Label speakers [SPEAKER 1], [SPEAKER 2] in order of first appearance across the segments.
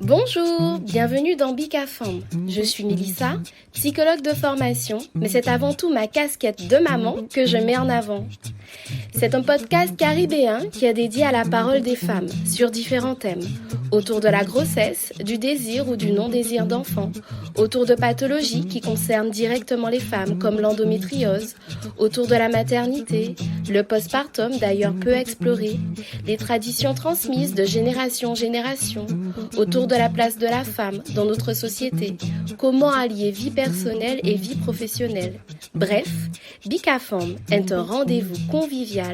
[SPEAKER 1] Bonjour, bienvenue dans Bicafam. Je suis Mélissa, psychologue de formation, mais c'est avant tout ma casquette de maman que je mets en avant. C'est un podcast caribéen qui est dédié à la parole des femmes sur différents thèmes, autour de la grossesse, du désir ou du non-désir d'enfant, autour de pathologies qui concernent directement les femmes comme l'endométriose, autour de la maternité, le postpartum d'ailleurs peu exploré, les traditions transmises de génération en génération, autour de la place de la femme dans notre société, comment allier vie personnelle et vie professionnelle. Bref, Bicafam est un rendez-vous convivial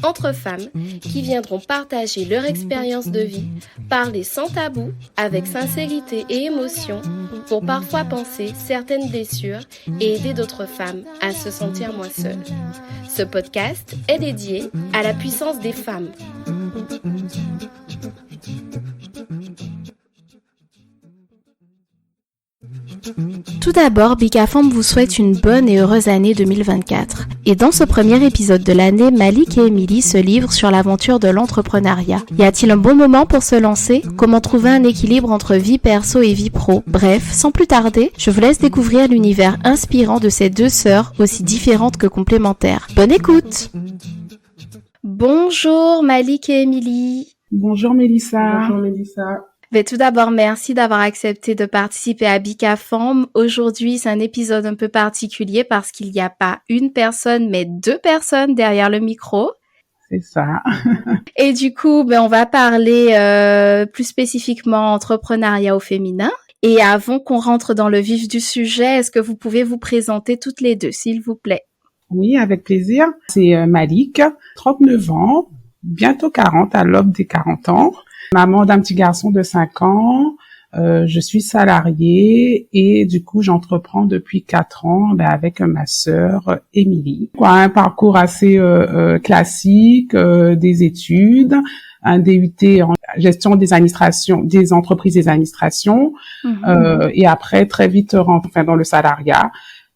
[SPEAKER 1] entre femmes qui viendront partager leur expérience de vie, parler sans tabou, avec sincérité et émotion, pour parfois penser certaines blessures et aider d'autres femmes à se sentir moins seules. Ce podcast est dédié à la puissance des femmes. Tout d'abord, Bicafam vous souhaite une bonne et heureuse année 2024. Et dans ce premier épisode de l'année, Malik et Émilie se livrent sur l'aventure de l'entrepreneuriat. Y a-t-il un bon moment pour se lancer? Comment trouver un équilibre entre vie perso et vie pro? Bref, sans plus tarder, je vous laisse découvrir l'univers inspirant de ces deux sœurs aussi différentes que complémentaires. Bonne écoute! Bonjour Malik et Émilie.
[SPEAKER 2] Bonjour Mélissa.
[SPEAKER 3] Bonjour Mélissa.
[SPEAKER 1] Mais tout d'abord, merci d'avoir accepté de participer à Bicafam. Aujourd'hui, c'est un épisode un peu particulier parce qu'il n'y a pas une personne, mais deux personnes derrière le micro.
[SPEAKER 2] C'est ça.
[SPEAKER 1] Et du coup, on va parler plus spécifiquement entrepreneuriat au féminin. Et avant qu'on rentre dans le vif du sujet, est-ce que vous pouvez vous présenter toutes les deux, s'il vous plaît?
[SPEAKER 2] Oui, avec plaisir. C'est Malik, 39 ans, bientôt 40, à l'aube des 40 ans. Maman d'un petit garçon de 5 ans, je suis salariée et du coup j'entreprends depuis 4 ans avec ma sœur Émilie. Un parcours assez classique, des études, un DUT en gestion des administrations, des entreprises des administrations, et après très vite rentré dans le salariat.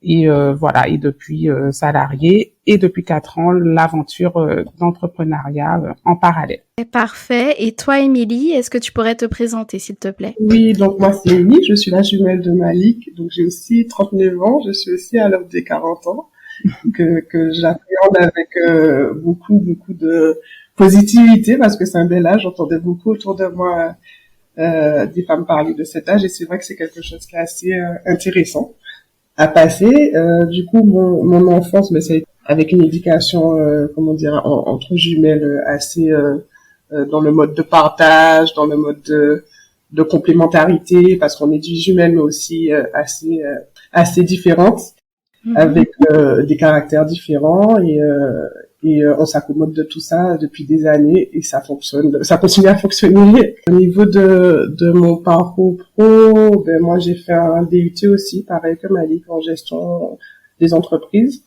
[SPEAKER 2] Et voilà, et depuis salarié et depuis 4 ans, l'aventure d'entrepreneuriat en parallèle.
[SPEAKER 1] Parfait. Et toi, Émilie, est-ce que tu pourrais te présenter, s'il te plaît?
[SPEAKER 3] Oui, donc moi c'est Émilie, je suis la jumelle de Malik, donc j'ai aussi 39 ans, je suis aussi à l'aube des 40 ans, que j'appréhende avec beaucoup de positivité, parce que c'est un bel âge, j'entendais beaucoup autour de moi des femmes parler de cet âge, et c'est vrai que c'est quelque chose qui est assez intéressant à passer. Du coup, mon enfance, mais c'est avec une éducation, entre jumelles, assez dans le mode de partage, dans le mode de complémentarité, parce qu'on est des jumelles, mais aussi assez différentes, avec des caractères différents, et on s'accommode de tout ça depuis des années, et ça continue à fonctionner. Au niveau de mon parcours pro, moi j'ai fait un DUT aussi, pareil que Malik, en gestion des entreprises.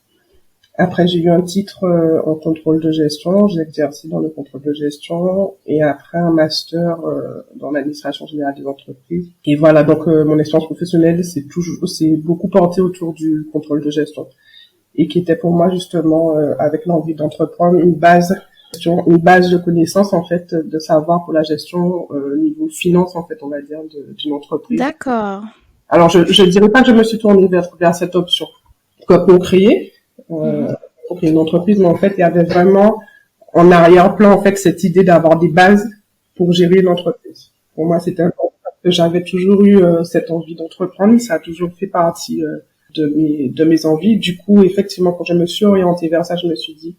[SPEAKER 3] Après, j'ai eu un titre en contrôle de gestion, j'ai exercé dans le contrôle de gestion, et après un master dans l'administration générale des entreprises. Et voilà, donc mon expérience professionnelle, c'est beaucoup porté autour du contrôle de gestion, et qui était pour moi justement, avec l'envie d'entreprendre, une base de connaissances en fait, de savoir pour la gestion niveau finance en fait, on va dire, d'une entreprise.
[SPEAKER 1] D'accord.
[SPEAKER 3] Alors je dirais pas que je me suis tournée vers cette option pour créer une entreprise, mais en fait il y avait vraiment en arrière-plan en fait cette idée d'avoir des bases pour gérer l'entreprise. Pour moi c'était important, que j'avais toujours eu cette envie d'entreprendre, ça a toujours fait partie de mes envies. Du coup, effectivement, quand je me suis orientée vers ça, je me suis dit,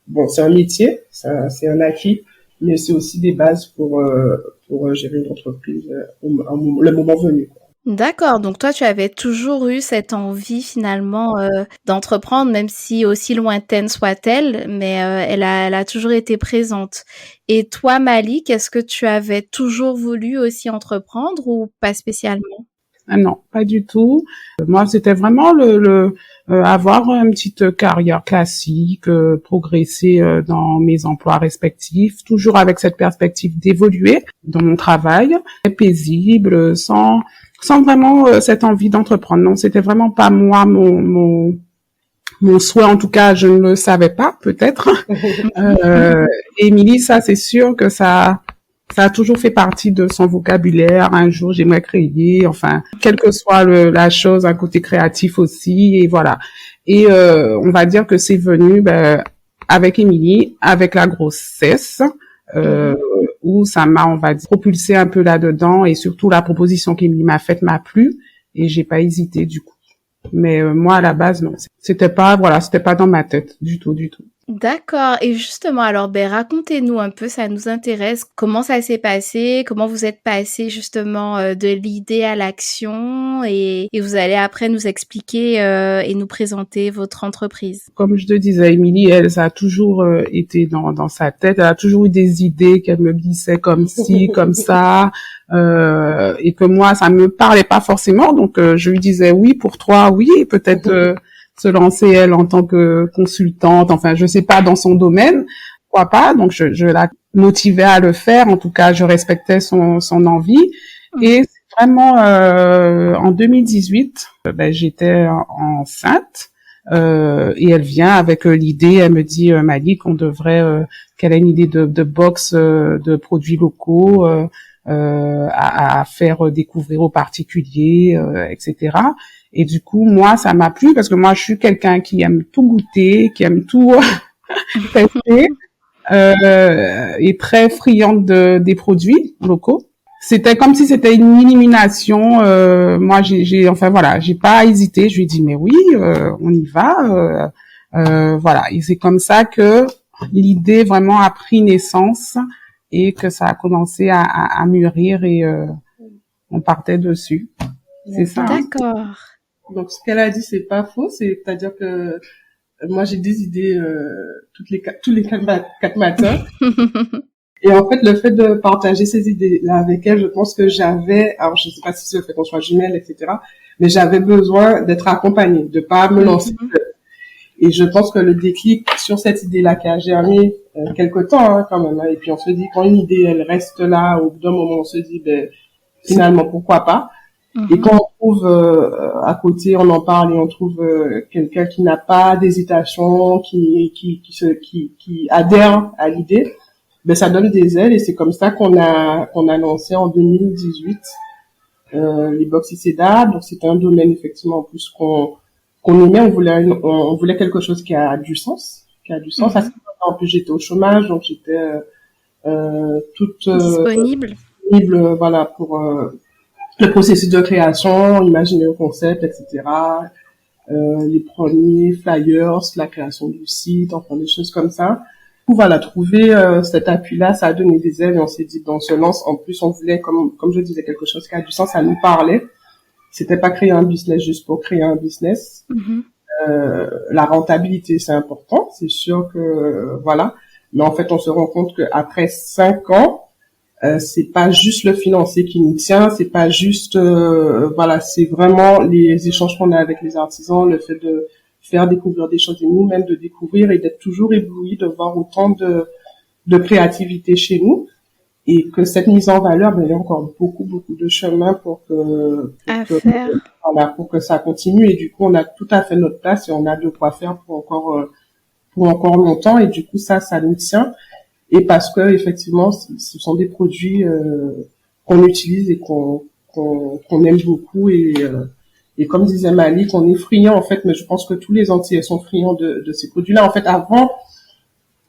[SPEAKER 3] bon, c'est un métier, c'est un acquis, mais c'est aussi des bases pour gérer une entreprise le moment venu, quoi.
[SPEAKER 1] D'accord, donc toi tu avais toujours eu cette envie finalement d'entreprendre, même si aussi lointaine soit-elle, mais elle a toujours été présente. Et toi Malik, est-ce que tu avais toujours voulu aussi entreprendre ou pas spécialement?
[SPEAKER 2] Non, pas du tout. Moi, c'était vraiment avoir une petite carrière classique, progresser dans mes emplois respectifs, toujours avec cette perspective d'évoluer dans mon travail, paisible, sans vraiment cette envie d'entreprendre. Non, c'était vraiment pas moi mon mon souhait, en tout cas, je ne le savais pas, peut-être. Émilie, ça, c'est sûr que ça a toujours fait partie de son vocabulaire. Un jour, j'aimerais créer, enfin, quelle que soit la chose, un côté créatif aussi, et voilà. Et on va dire que c'est venu avec Émilie, avec la grossesse, où ça m'a, on va dire, propulsé un peu là-dedans, et surtout la proposition qu'Émilie m'a faite m'a plu, et j'ai pas hésité du coup. Mais moi, à la base, non, c'était pas dans ma tête du tout.
[SPEAKER 1] D'accord. Et justement, alors, racontez-nous un peu, ça nous intéresse. Comment ça s'est passé? Comment vous êtes passé justement de l'idée à l'action? Et vous allez après nous expliquer et nous présenter votre entreprise.
[SPEAKER 2] Comme je te disais, Émilie, elle, ça a toujours été dans sa tête. Elle a toujours eu des idées qu'elle me glissait comme ci, comme ça. Et que moi, ça me parlait pas forcément. Donc, je lui disais oui pour toi, oui, peut-être... se lancer elle en tant que consultante, enfin je sais pas dans son domaine, pourquoi pas, donc je la motivais à le faire, en tout cas je respectais son envie et c'est vraiment en 2018, j'étais enceinte et elle vient avec l'idée, elle me dit Malik, on devrait qu'elle a une idée de box de produits locaux à faire découvrir aux particuliers, etc. Et du coup, moi, ça m'a plu parce que moi, je suis quelqu'un qui aime tout goûter, qui aime tout tester, et très friande des produits locaux. C'était comme si c'était une élimination. Moi, j'ai pas hésité. Je lui ai dit, mais oui, on y va. Voilà. Et c'est comme ça que l'idée vraiment a pris naissance et que ça a commencé à mûrir et on partait dessus. C'est ça.
[SPEAKER 1] D'accord.
[SPEAKER 3] Donc ce qu'elle a dit, c'est pas faux. C'est-à-dire que moi j'ai des idées tous les quatre matins. Et en fait, le fait de partager ces idées-là avec elle, je pense que alors je sais pas si c'est le fait qu'on soit jumelles, etc., mais j'avais besoin d'être accompagnée, de pas me lancer. Et je pense que le déclic sur cette idée-là qui a germé quelque temps quand même, et puis on se dit quand une idée elle reste là, au bout d'un moment on se dit finalement pourquoi pas. Et quand on trouve à côté, on en parle et on trouve quelqu'un qui n'a pas d'hésitation, qui adhère à l'idée, ça donne des ailes et c'est comme ça qu'on a lancé en 2018 les box ICEDA. Donc c'était un domaine effectivement en plus qu'on aimait. On voulait quelque chose qui a du sens. En plus j'étais au chômage, donc j'étais toute
[SPEAKER 1] disponible.
[SPEAKER 3] Voilà pour le processus de création, imaginer le concept, etc. Les premiers flyers, la création du site, enfin des choses comme ça. Voilà, trouver cet appui-là, ça a donné des ailes et on s'est dit, on se lance. En plus, on voulait, comme je disais, quelque chose qui a du sens, ça nous parlait. C'était pas créer un business juste pour créer un business. La rentabilité, c'est important, c'est sûr que voilà. Mais en fait, on se rend compte qu'après 5 ans, c'est pas juste le financier qui nous tient, c'est pas juste c'est vraiment les échanges qu'on a avec les artisans, le fait de faire découvrir des choses et nous-mêmes de découvrir et d'être toujours ébloui de voir autant de créativité chez nous et que cette mise en valeur, il y a encore beaucoup de chemin pour que ça continue et du coup on a tout à fait notre place et on a de quoi faire pour encore longtemps et du coup ça nous tient. Et parce que effectivement, ce sont des produits qu'on utilise et qu'on aime beaucoup et comme disait Malik, on est friand en fait, mais je pense que tous les Antillais sont friands de ces produits-là. En fait, avant,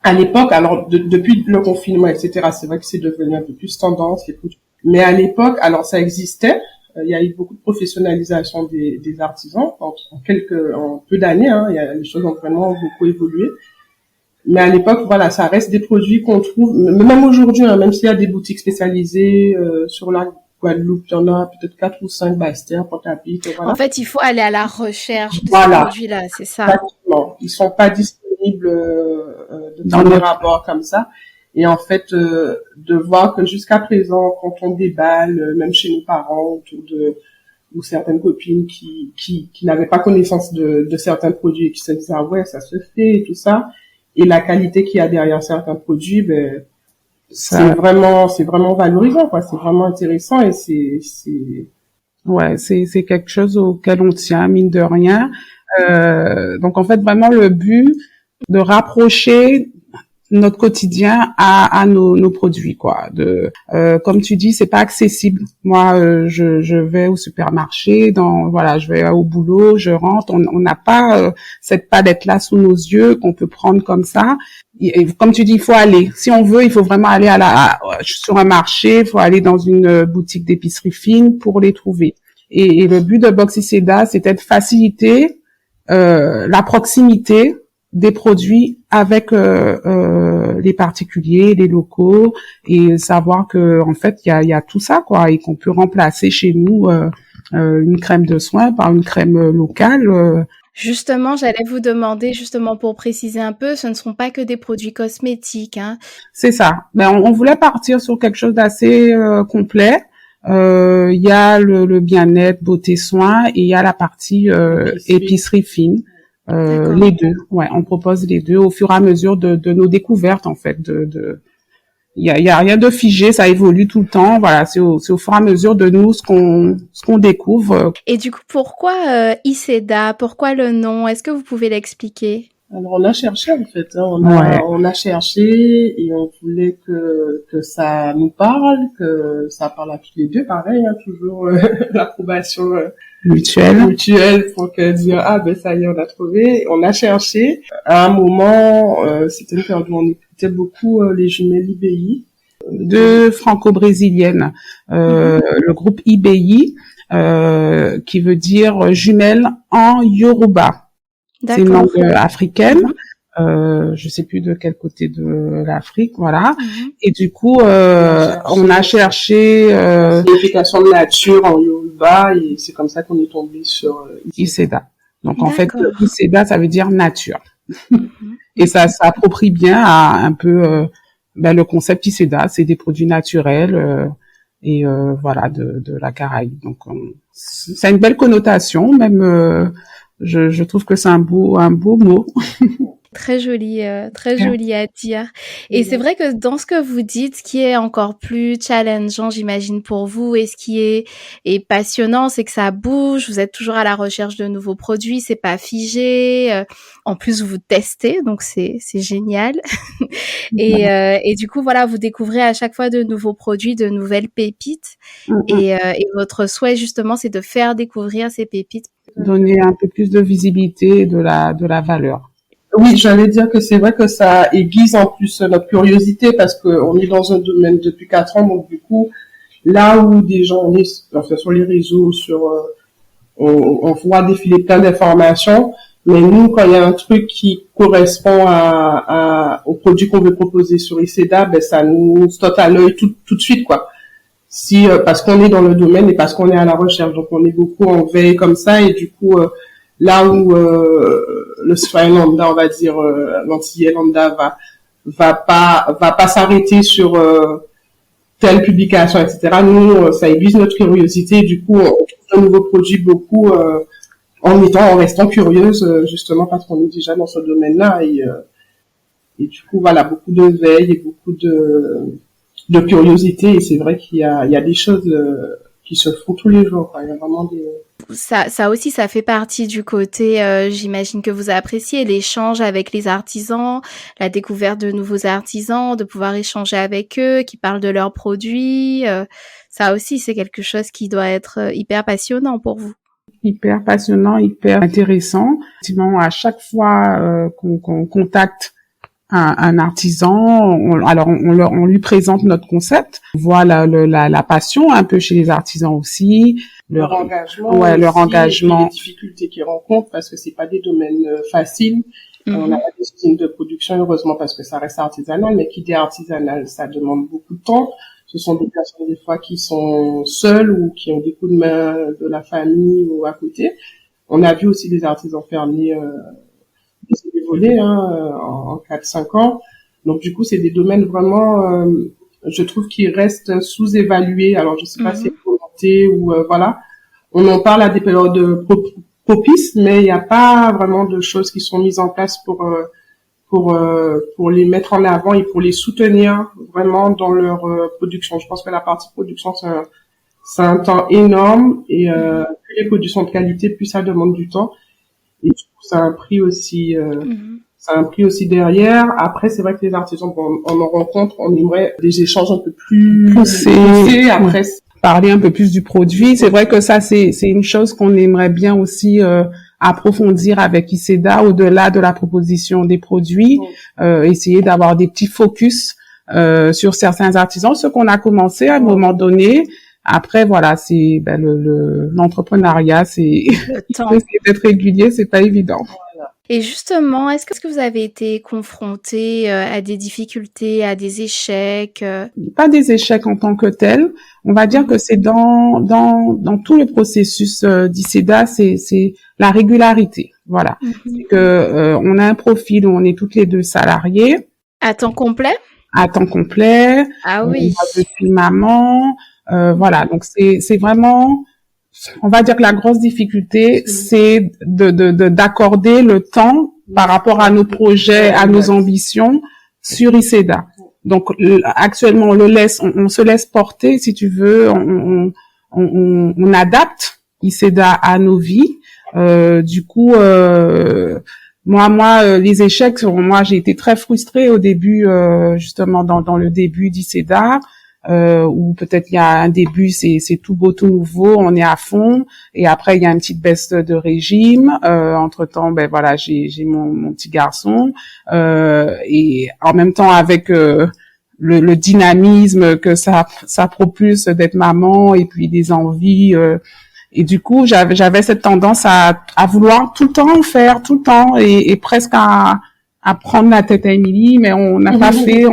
[SPEAKER 3] à l'époque, alors depuis le confinement, etc., c'est vrai que c'est devenu un peu plus tendance les produits. Mais à l'époque, alors ça existait. Il y a eu beaucoup de professionnalisation des artisans en peu d'années. Les choses ont vraiment beaucoup évolué. Mais à l'époque, voilà, ça reste des produits qu'on trouve, même aujourd'hui, même s'il y a des boutiques spécialisées sur la Guadeloupe, il y en a peut-être 4 ou 5 Bastère, Pointe-à-Pitre, voilà.
[SPEAKER 1] En fait, il faut aller à la recherche de ces produits-là, c'est ça.
[SPEAKER 3] Exactement. Ils sont pas disponibles dans les rapports comme ça. Et en fait, de voir que jusqu'à présent, quand on déballe, même chez nos parents, ou certaines copines qui n'avaient pas connaissance de certains produits et qui se disaient, ah ouais, ça se fait et tout ça. Et la qualité qu'il y a derrière certains produits, c'est vraiment valorisant, quoi. C'est vraiment intéressant et c'est
[SPEAKER 2] quelque chose auquel on tient, mine de rien. Donc en fait vraiment le but de rapprocher notre quotidien à nos produits quoi. Comme tu dis, c'est pas accessible. Moi, je vais au supermarché, je vais au boulot, je rentre. On n'a pas cette palette là sous nos yeux qu'on peut prendre comme ça. Et comme tu dis, il faut aller. Si on veut, il faut vraiment aller sur un marché. Il faut aller dans une boutique d'épicerie fine pour les trouver. Et le but de Boxyseda, c'était de faciliter la proximité des produits avec les particuliers, les locaux, et savoir que en fait il y a tout ça quoi, et qu'on peut remplacer chez nous une crème de soin par une crème locale.
[SPEAKER 1] Justement, j'allais vous demander, justement pour préciser un peu, ce ne sont pas que des produits cosmétiques, hein.
[SPEAKER 2] C'est ça. Ben on voulait partir sur quelque chose d'assez complet. Il y a le bien-être, beauté, soins, et il y a la partie épicerie fine. Les deux, ouais, on propose les deux au fur et à mesure de nos découvertes en fait. Il y a rien de figé, ça évolue tout le temps. Voilà, c'est au fur et à mesure de nous ce qu'on découvre.
[SPEAKER 1] Et du coup, pourquoi Yseda? Pourquoi le nom? Est-ce que vous pouvez l'expliquer?
[SPEAKER 3] Alors on a cherché en fait, hein. On a cherché et on voulait que ça nous parle, que ça parle à tous les deux, pareil, hein, toujours l'approbation mutuelle pour que dire ça y est, on a trouvé. On a cherché. À un moment, c'était une période où on écoutait beaucoup les jumelles IBI,
[SPEAKER 2] deux franco-brésiliennes, le groupe IBI, qui veut dire jumelles en Yoruba. C'est une langue africaine. Je sais plus de quel côté de l'Afrique, voilà. Et du coup, on a cherché
[SPEAKER 3] signification de nature en Yoruba, et c'est comme ça qu'on est tombé sur
[SPEAKER 2] Yseda. Donc en fait, Yseda, ça veut dire nature. Et ça s'approprie bien à un peu le concept Yseda, c'est des produits naturels et voilà de la Caraïbe. Donc c'est une belle connotation, même. Je trouve que c'est un beau mot.
[SPEAKER 1] Très joli à dire. Et c'est vrai que dans ce que vous dites, ce qui est encore plus challengeant, j'imagine, pour vous, et ce qui est passionnant, c'est que ça bouge, vous êtes toujours à la recherche de nouveaux produits, c'est pas figé, en plus vous testez, donc c'est génial. Et du coup, voilà, vous découvrez à chaque fois de nouveaux produits, de nouvelles pépites, et votre souhait, justement, c'est de faire découvrir ces pépites.
[SPEAKER 2] Donner un peu plus de visibilité, de la valeur.
[SPEAKER 3] Oui, j'allais dire que c'est vrai que ça aiguise en plus notre curiosité, parce que on est dans un domaine depuis 4 ans, donc du coup, là où des gens, on est sur les réseaux, on voit défiler plein d'informations, mais nous, quand il y a un truc qui correspond au produit qu'on veut proposer sur Yseda, ça nous saute à l'œil tout de suite, quoi. Parce qu'on est dans le domaine et parce qu'on est à la recherche, donc on est beaucoup en veille comme ça, et du coup là où le citoyen lambda, on va dire l'antillais lambda va pas s'arrêter sur telle publication, etc. Nous, ça aiguise notre curiosité, et du coup on trouve de nouveaux produits beaucoup en restant curieuse, justement parce qu'on est déjà dans ce domaine-là, et du coup voilà, beaucoup de veille et beaucoup de curiosité, et c'est vrai qu'il y a des choses qui se font tous les jours, quoi. Il y a vraiment des...
[SPEAKER 1] Ça aussi, ça fait partie du côté, j'imagine que vous appréciez l'échange avec les artisans, la découverte de nouveaux artisans, de pouvoir échanger avec eux, qui parlent de leurs produits. Ça aussi, c'est quelque chose qui doit être hyper passionnant pour vous.
[SPEAKER 2] Hyper passionnant, hyper intéressant. Effectivement, à chaque fois qu'on contacte un artisan, on lui présente notre concept, on voit la passion un peu chez les artisans aussi, leur engagement,
[SPEAKER 3] les difficultés qu'ils rencontrent, parce que c'est pas des domaines faciles. On n'a pas des usines de production, heureusement, parce que ça reste artisanal, mais qui dit artisanal, ça demande beaucoup de temps. Ce sont des personnes des fois qui sont seules ou qui ont des coups de main de la famille ou à côté. On a vu aussi des artisans fermiers évoluer en 4-5 ans. Donc du coup, c'est des domaines vraiment, je trouve, qui restent sous-évalués. Alors je sais pas si c'est volonté ou voilà. On en parle à des périodes propices, mais il n'y a pas vraiment de choses qui sont mises en place pour les mettre en avant et pour les soutenir vraiment dans leur production. Je pense que la partie production, c'est un temps énorme, et plus les produits sont de qualité, plus ça demande du temps. Et je trouve ça a un prix aussi, ça a un prix aussi derrière. Après, c'est vrai que les artisans, bon, on en rencontre, on aimerait des échanges un peu plus poussés. Après,
[SPEAKER 2] parler un peu plus du produit. C'est vrai que ça, c'est une chose qu'on aimerait bien aussi approfondir avec ICEDA, au-delà de la proposition des produits, essayer d'avoir des petits focus sur certains artisans, ce qu'on a commencé à un moment donné. Après, voilà, c'est l'entrepreneuriat, c'est d'être régulier, c'est pas évident.
[SPEAKER 1] Et justement, est-ce que vous avez été confronté à des difficultés, à des échecs?
[SPEAKER 2] Pas des échecs en tant que tels. On va dire que c'est dans tout le processus d'ICEDA, c'est la régularité. Voilà. C'est que on a un profil où on est toutes les deux salariées.
[SPEAKER 1] À temps complet?
[SPEAKER 2] À temps complet.
[SPEAKER 1] Ah oui.
[SPEAKER 2] Je suis maman. Voilà. Donc c'est vraiment, on va dire que la grosse difficulté, c'est d'accorder le temps par rapport à nos projets, à nos ambitions sur ICEDA. Donc actuellement, on se laisse porter, si tu veux, on adapte ICEDA à nos vies. Du coup, moi, les échecs, moi, j'ai été très frustrée au début, justement dans le début d'ICEDA. Où peut-être il y a un début, c'est tout beau, tout nouveau, on est à fond, et après il y a une petite baisse de régime. Entre-temps, ben voilà, j'ai mon petit garçon, et en même temps avec le dynamisme que ça propulse d'être maman, et puis des envies. Et du coup, j'avais cette tendance à vouloir tout le temps faire, tout le temps, et presque à prendre la tête à Émilie, mais on n'a pas fait,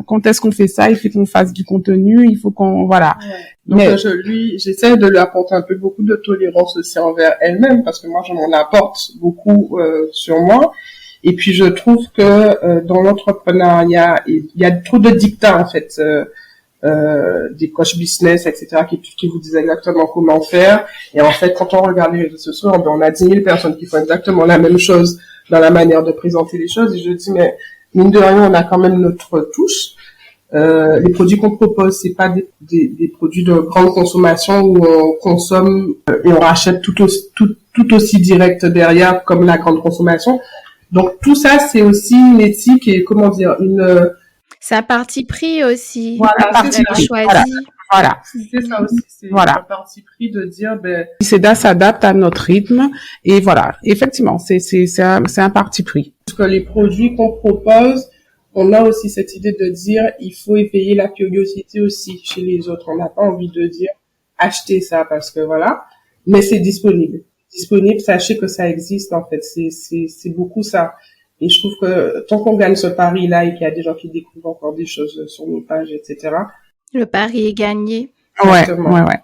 [SPEAKER 2] quand est-ce qu'on fait ça? Il faut qu'on fasse du contenu, il faut qu'on, voilà.
[SPEAKER 3] Ouais. Donc, j'essaie de lui apporter un peu beaucoup de tolérance aussi envers elle-même, parce que moi, je m'en apporte beaucoup, sur moi. Et puis, je trouve que, dans l'entrepreneuriat, il y a trop de dictats, en fait, des coachs business, etc., qui vous disent exactement comment faire. Et en fait, quand on regarde les réseaux sociaux, on a 10 000 personnes qui font exactement la même chose dans la manière de présenter les choses, et je dis, mais mine de rien, on a quand même notre touche. Les produits qu'on propose, c'est pas des produits de grande consommation où on consomme et on rachète tout aussi direct derrière comme la grande consommation. Donc tout ça, c'est aussi une éthique et comment dire,
[SPEAKER 1] c'est un parti pris aussi.
[SPEAKER 3] Voilà,
[SPEAKER 1] c'est choisi.
[SPEAKER 2] Voilà.
[SPEAKER 3] C'est ça aussi, c'est
[SPEAKER 2] voilà.
[SPEAKER 3] un parti pris de dire,
[SPEAKER 2] ICEDA s'adapte à notre rythme, et voilà. Effectivement, c'est un parti pris.
[SPEAKER 3] Parce que les produits qu'on propose, on a aussi cette idée de dire, il faut éveiller la curiosité aussi chez les autres. On n'a pas envie de dire, achetez ça parce que voilà, mais c'est disponible. Sachez que ça existe, en fait. C'est beaucoup ça. Et je trouve que tant qu'on gagne ce pari-là et qu'il y a des gens qui découvrent encore des choses sur nos pages, etc.,
[SPEAKER 1] le pari est gagné.
[SPEAKER 2] Ouais,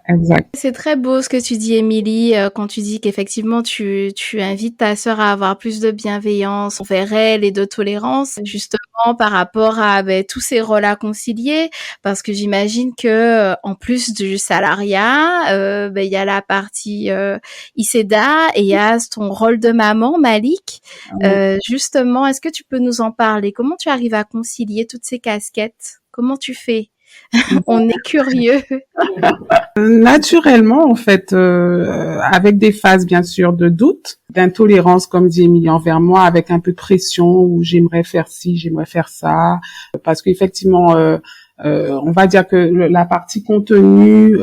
[SPEAKER 2] exact.
[SPEAKER 1] C'est très beau ce que tu dis, Émilie, quand tu dis qu'effectivement tu invites ta sœur à avoir plus de bienveillance envers elle et de tolérance, justement par rapport à tous ces rôles à concilier, parce que j'imagine que en plus du salariat, il y a la partie ICEDA et il y a ton rôle de maman, Malik. Justement, est-ce que tu peux nous en parler? Comment tu arrives à concilier toutes ces casquettes? Comment tu fais? On est curieux.
[SPEAKER 2] Naturellement, en fait, avec des phases bien sûr de doute, d'intolérance, comme dit Émilie envers moi, avec un peu de pression où j'aimerais faire ci, j'aimerais faire ça, parce qu'effectivement, on va dire que la partie contenu,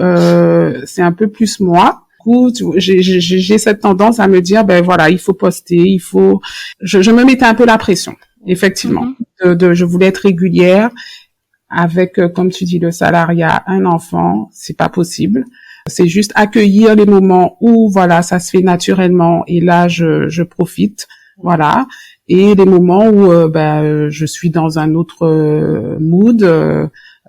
[SPEAKER 2] c'est un peu plus moi. Du coup, j'ai cette tendance à me dire, ben voilà, il faut poster, il faut. Je me mettais un peu la pression, effectivement. Je voulais être régulière. Avec, comme tu dis, le salariat, un enfant, c'est pas possible. C'est juste accueillir les moments où, voilà, ça se fait naturellement et là, je profite, voilà. Et les moments où, je suis dans un autre mood,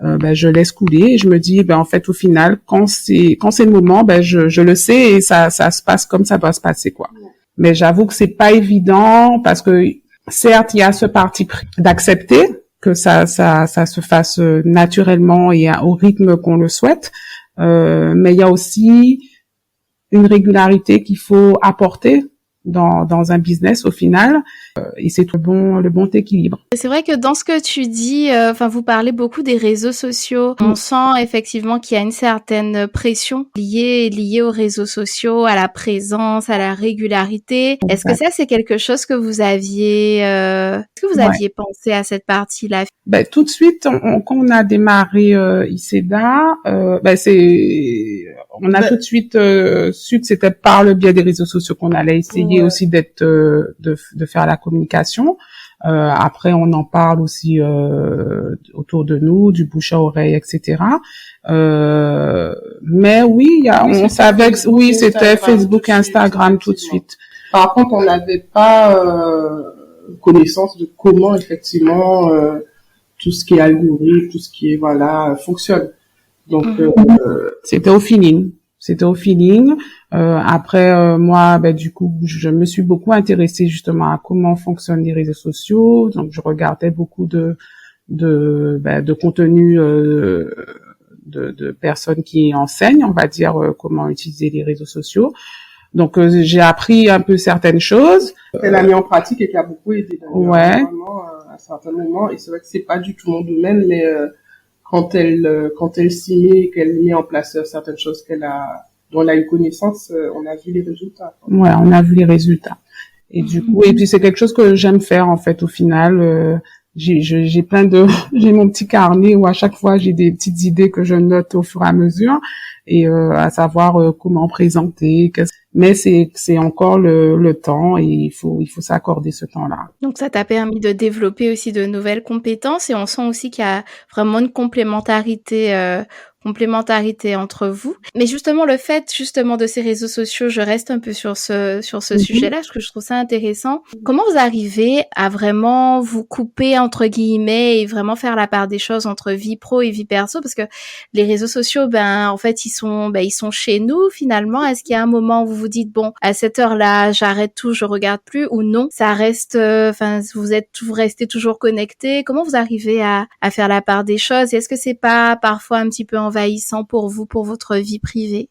[SPEAKER 2] je laisse couler et je me dis, en fait, au final, quand c'est le moment, je le sais et ça se passe comme ça doit se passer, quoi. Mais j'avoue que c'est pas évident parce que, certes, il y a ce parti pris d'accepter que ça se fasse naturellement et au rythme qu'on le souhaite, mais il y a aussi une régularité qu'il faut apporter dans un business au final, et c'est le bon équilibre.
[SPEAKER 1] C'est vrai que dans ce que tu dis, vous parlez beaucoup des réseaux sociaux. On sent effectivement qu'il y a une certaine pression liée aux réseaux sociaux, à la présence, à la régularité. Est-ce que ça, c'est quelque chose que vous aviez, aviez pensé à cette partie-là?
[SPEAKER 2] Tout de suite, quand on a démarré ICEDA, on a tout de suite su que c'était par le biais des réseaux sociaux qu'on allait essayer aussi de faire la communication. Après, on en parle aussi autour de nous, du bouche à oreille, etc. Mais oui, on savait que c'était Facebook et Instagram tout de suite.
[SPEAKER 3] Par contre, on n'avait pas connaissance de comment effectivement tout ce qui est algorithme, tout ce qui est fonctionne. Donc
[SPEAKER 2] c'était au feeling. Après moi, du coup, je me suis beaucoup intéressée justement à comment fonctionnent les réseaux sociaux. Donc je regardais beaucoup de contenu de personnes qui enseignent, on va dire, comment utiliser les réseaux sociaux. Donc j'ai appris un peu certaines choses.
[SPEAKER 3] Elle a mis en pratique et qui a beaucoup aidé vraiment à certains moments. Et c'est vrai que c'est pas du tout mon domaine, mais quand elle s'y met, qu'elle met en place certaines choses dont elle a eu connaissance, on a vu les résultats.
[SPEAKER 2] Ouais, on a vu les résultats. Et du coup, et puis c'est quelque chose que j'aime faire en fait. Au final, j'ai mon petit carnet où à chaque fois j'ai des petites idées que je note au fur et à mesure, et à savoir comment présenter. Mais c'est encore le temps, et il faut s'accorder ce temps-là.
[SPEAKER 1] Donc ça t'a permis de développer aussi de nouvelles compétences, et on sent aussi qu'il y a vraiment une complémentarité entre vous. Mais justement, le fait de ces réseaux sociaux, je reste un peu sur ce sujet-là, parce que je trouve ça intéressant. Comment vous arrivez à vraiment vous couper, entre guillemets, et vraiment faire la part des choses entre vie pro et vie perso? Parce que les réseaux sociaux, en fait, ils sont chez nous, finalement. Est-ce qu'il y a un moment où vous vous dites, bon, à cette heure-là, j'arrête tout, je regarde plus, ou non? Ça reste, vous restez toujours connectés. Comment vous arrivez à faire la part des choses? Et est-ce que c'est pas parfois un petit peu envahissant pour vous, pour votre vie privée?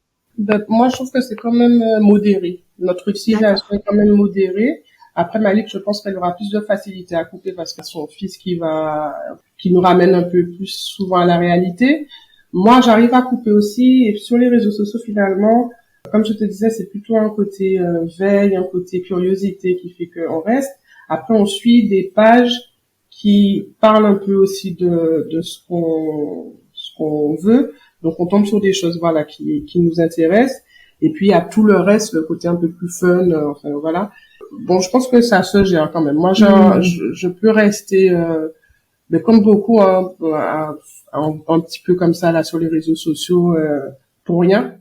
[SPEAKER 3] Moi, je trouve que c'est quand même modéré. Notre utilisation est quand même modérée. Après, Malik, je pense qu'elle aura plus de facilité à couper parce que son fils qui nous ramène un peu plus souvent à la réalité. Moi, j'arrive à couper aussi. Et sur les réseaux sociaux, finalement, comme je te disais, c'est plutôt un côté veille, un côté curiosité qui fait qu'on reste. Après, on suit des pages qui parlent un peu aussi de ce qu'on veut. Donc, on tombe sur des choses, qui nous intéressent. Et puis, il y a tout le reste, le côté un peu plus fun, Bon, je pense que ça se gère quand même. Moi, je peux rester, mais comme beaucoup, un petit peu comme ça, là, sur les réseaux sociaux, pour rien.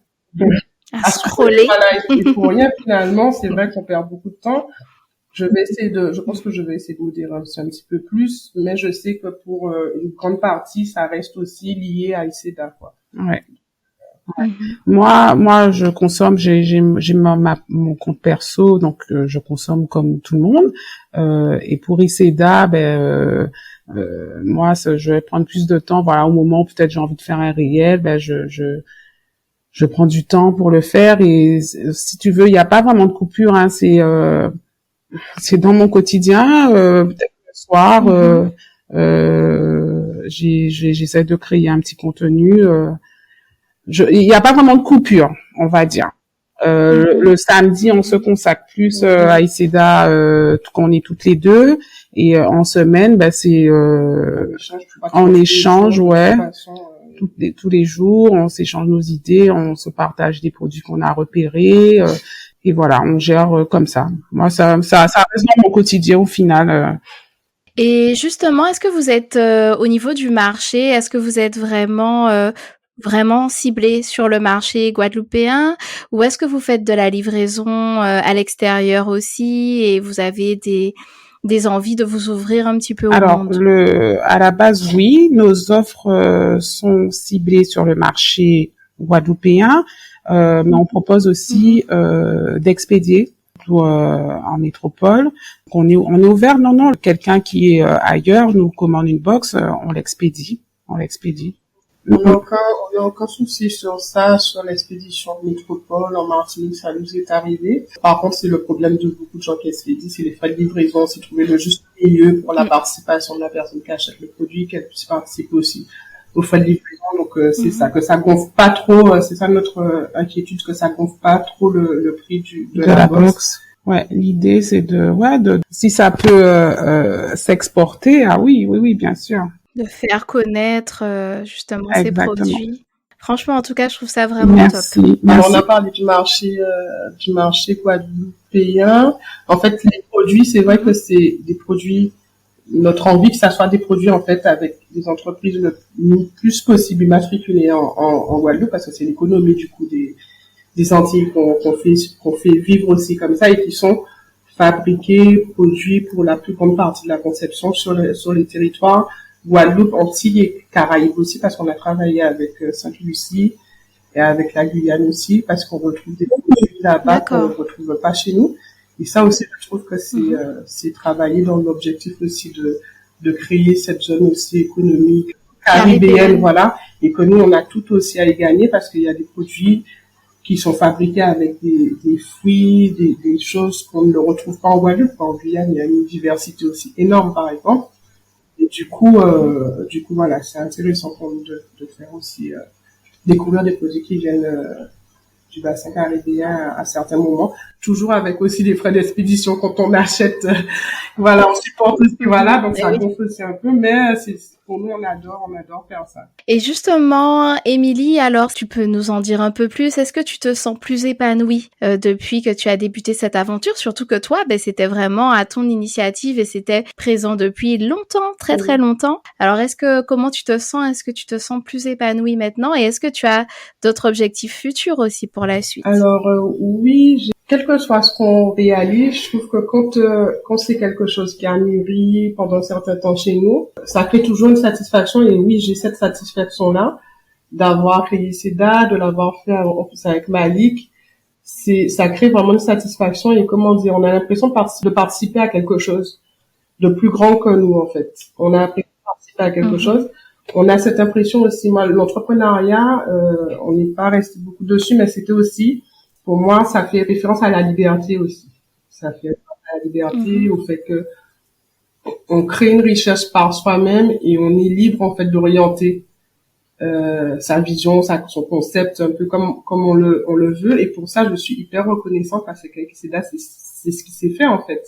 [SPEAKER 1] À scroller.
[SPEAKER 3] Et pour rien, finalement, c'est vrai qu'on perd beaucoup de temps. Je pense que je vais essayer de modérer un petit peu plus, mais je sais que pour une grande partie, ça reste aussi lié à ICEDA, quoi.
[SPEAKER 2] Ouais. Moi, je consomme, j'ai mon compte perso, donc je consomme comme tout le monde. Et pour ICEDA, moi, je vais prendre plus de temps. Voilà, au moment où peut-être j'ai envie de faire un réel, je prends du temps pour le faire. Et si tu veux, il n'y a pas vraiment de coupure. Hein, c'est dans mon quotidien. Peut-être le soir, j'essaie de créer un petit contenu. Il n'y a pas vraiment de coupure, on va dire. Le samedi, on se consacre plus à ICEDA quand on est toutes les deux, et en semaine, c'est en échange, tous les jours, on s'échange nos idées, on se partage des produits qu'on a repérés, et voilà, on gère comme ça. Moi, ça reste dans mon quotidien au final.
[SPEAKER 1] Et justement, est-ce que vous êtes au niveau du marché, est-ce que vous êtes vraiment ciblé sur le marché guadeloupéen, ou est-ce que vous faites de la livraison à l'extérieur aussi, et vous avez des envies de vous ouvrir un petit peu au monde?
[SPEAKER 2] Alors, à la base, oui, nos offres sont ciblées sur le marché guadeloupéen, mais on propose aussi d'expédier en métropole. On est ouvert, non, quelqu'un qui est ailleurs nous commande une box, on l'expédie.
[SPEAKER 3] On il y a aucun souci sur ça, sur l'expédition de métropole en Martinique, ça nous est arrivé. Par contre, c'est le problème de beaucoup de gens qui expédient, c'est les frais de livraison, c'est trouver le juste milieu pour la participation de la personne qui achète le produit, qu'elle puisse participer aussi aux frais de livraison. Donc c'est ça, que ça gonfle pas trop, c'est ça notre inquiétude, que ça gonfle pas trop le prix de la box.
[SPEAKER 2] Ouais, l'idée c'est de si ça peut s'exporter, ah oui, bien sûr.
[SPEAKER 1] De faire connaître justement ces produits. Franchement, en tout cas, je trouve ça vraiment
[SPEAKER 2] Merci.
[SPEAKER 1] top.
[SPEAKER 3] Alors, on a parlé du marché guadeloupéen. En fait, les produits, c'est vrai que c'est des produits, notre envie que ça soit des produits, en fait, avec des entreprises le plus possible immatriculées en Guadeloupe, parce que c'est l'économie, du coup, des Antilles qu'on fait vivre aussi comme ça et qui sont fabriqués, produits pour la plus grande partie de la conception sur les territoires Guadeloupe, Antilles et Caraïbes aussi, parce qu'on a travaillé avec Sainte-Lucie et avec la Guyane aussi, parce qu'on retrouve des produits là-bas qu'on ne retrouve pas chez nous. Et ça aussi, je trouve que c'est travailler dans l'objectif aussi de créer cette zone aussi économique caribéenne, voilà, et que nous, on a tout aussi à y gagner, parce qu'il y a des produits qui sont fabriqués avec des fruits, des choses qu'on ne retrouve pas en Guadeloupe. En Guyane, il y a une diversité aussi énorme, par exemple. Et du coup, voilà, c'est intéressant pour nous de faire aussi découvrir des produits qui viennent du bassin caribéen à certains moments, toujours avec aussi des frais d'expédition quand on achète. Voilà, on supporte aussi, voilà, donc ça gonfle aussi un peu, mais pour nous, on adore faire ça.
[SPEAKER 1] Et justement, Émilie, alors tu peux nous en dire un peu plus? Est-ce que tu te sens plus épanouie depuis que tu as débuté cette aventure? Surtout que toi, c'était vraiment à ton initiative et c'était présent depuis longtemps, très très longtemps. Alors comment tu te sens? Est-ce que tu te sens plus épanouie maintenant? Et est-ce que tu as d'autres objectifs futurs aussi pour la suite?
[SPEAKER 3] Alors oui, quel que soit ce qu'on réalise, je trouve que quand c'est quelque chose qui a mûri pendant un certain temps chez nous, ça crée toujours une satisfaction. Et oui, j'ai cette satisfaction-là d'avoir créé SEDA, de l'avoir fait en plus avec Malik. Ça crée vraiment une satisfaction et comment dire, on a l'impression de participer à quelque chose de plus grand que nous, en fait. On a l'impression de participer à quelque chose. On a cette impression aussi, moi, l'entrepreneuriat, on n'est pas resté beaucoup dessus, mais c'était aussi, pour moi, ça fait référence à la liberté aussi. Ça fait référence à la liberté, au fait que on crée une richesse par soi-même et on est libre, en fait, d'orienter sa vision, son concept, un peu comme on le veut. Et pour ça, je suis hyper reconnaissante parce que c'est ce qui s'est fait, en fait.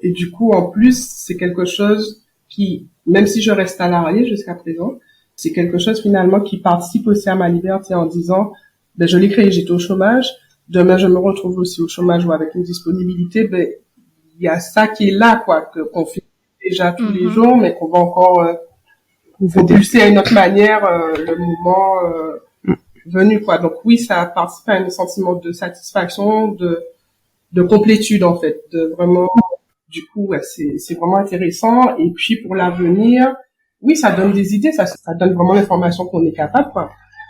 [SPEAKER 3] Et du coup, en plus, c'est quelque chose qui, même si je reste salariée jusqu'à présent, c'est quelque chose finalement qui participe aussi à ma liberté en disant, je l'ai créé, j'étais au chômage, demain je me retrouve aussi au chômage ou avec une disponibilité, il y a ça qui est là, quoi, qu'on fait déjà tous les jours, mais qu'on va encore propulser à une autre manière le moment venu, quoi. Donc oui, ça participe à un sentiment de satisfaction, de complétude, en fait, de vraiment. Du coup, c'est vraiment intéressant. Et puis, pour l'avenir, oui, ça donne des idées, ça donne vraiment l'information qu'on est capable, quoi.